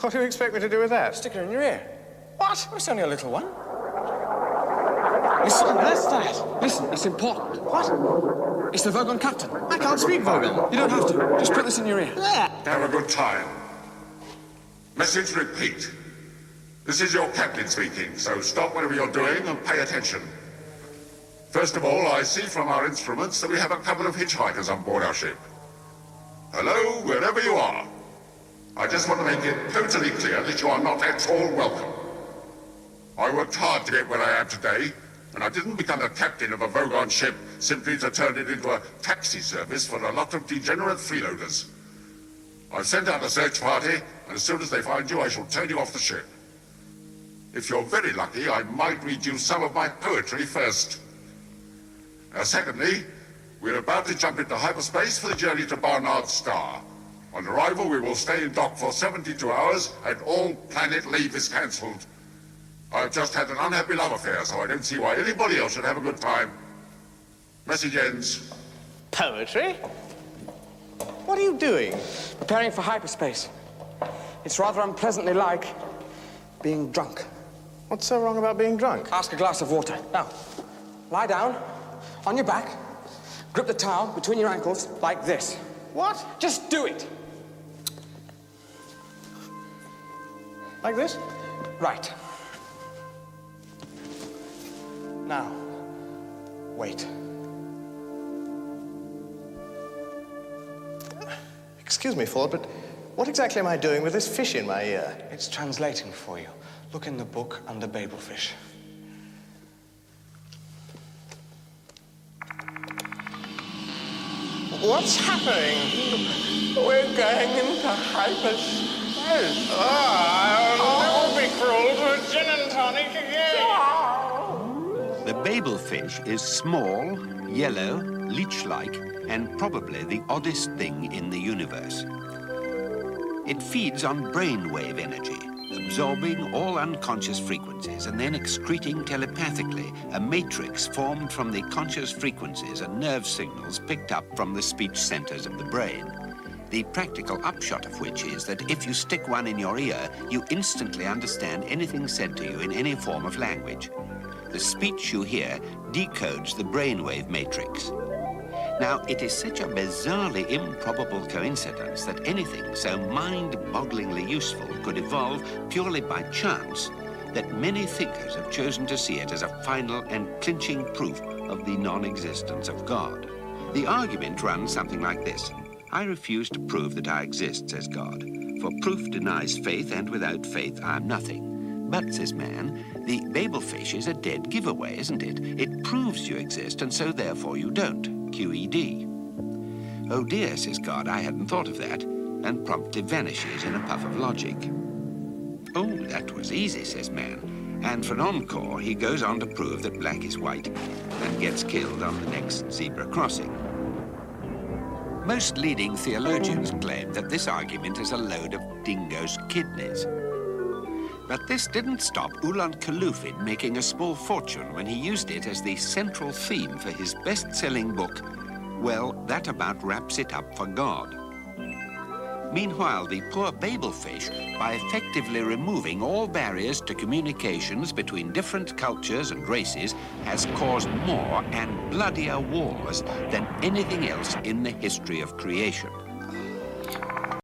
What do you expect me to do with that? Stick it in your ear. What? Oh, it's only a little one. Listen, that's that. Listen, it's important. What? It's the Dogan captain. I can't speak Dogan. You don't have to. Just put this in your ear. There. Have a good time. Message repeat. This is your captain speaking, so stop whatever you're doing and pay attention. First of all, I see from our instruments that we have a couple of hitchhikers on board our ship. Hello, wherever you are. I just want to make it totally clear that you are not at all welcome. I worked hard to get where I am today, and I didn't become a captain of a Vogon ship simply to turn it into a taxi service for a lot of degenerate freeloaders. I've sent out a search party, and as soon as they find you, I shall turn you off the ship. If you're very lucky, I might read you some of my poetry first. Secondly, we're about to jump into hyperspace for the journey to Barnard's star. On arrival, we will stay in dock for 72 hours, and all planet leave is cancelled. I've just had an unhappy love affair, so I don't see why anybody else should have a good time. Message ends. Poetry? What are you doing? Preparing for hyperspace. It's rather unpleasantly like being drunk. What's so wrong about being drunk? Ask a glass of water. Now, lie down, on your back, grip the towel between your ankles like this. What? Just do it. Like this? Right. Now, wait. Excuse me, Ford, but what exactly am I doing with this fish in my ear? It's translating for you. Look in the book under Babel fish. What's happening? We're going into hyperspace. I'll never be cruel to a gin and tonic again. The Babel fish is small, yellow, leech-like, and probably the oddest thing in the universe. It feeds on brainwave energy, absorbing all unconscious frequencies and then excreting telepathically a matrix formed from the conscious frequencies and nerve signals picked up from the speech centers of the brain. The practical upshot of which is that if you stick one in your ear, you instantly understand anything said to you in any form of language. The speech you hear decodes the brainwave matrix. Now, it is such a bizarrely improbable coincidence that anything so mind-bogglingly useful could evolve purely by chance that many thinkers have chosen to see it as a final and clinching proof of the non-existence of God. The argument runs something like this. I refuse to prove that I exist, says God, for proof denies faith, and without faith I'm nothing. But, says man, the Babel fish is a dead giveaway, isn't it? It proves you exist, and so therefore you don't. QED. Oh dear, says God, I hadn't thought of that, and promptly vanishes in a puff of logic. Oh, that was easy, says man, and for an encore, he goes on to prove that black is white, and gets killed on the next zebra crossing. Most leading theologians claim that this argument is a load of dingo's kidneys. But this didn't stop Ulan Kalufin making a small fortune when he used it as the central theme for his best-selling book, Well, That About Wraps It Up for God. Meanwhile, the poor Babel fish, by effectively removing all barriers to communications between different cultures and races, has caused more and bloodier wars than anything else in the history of creation.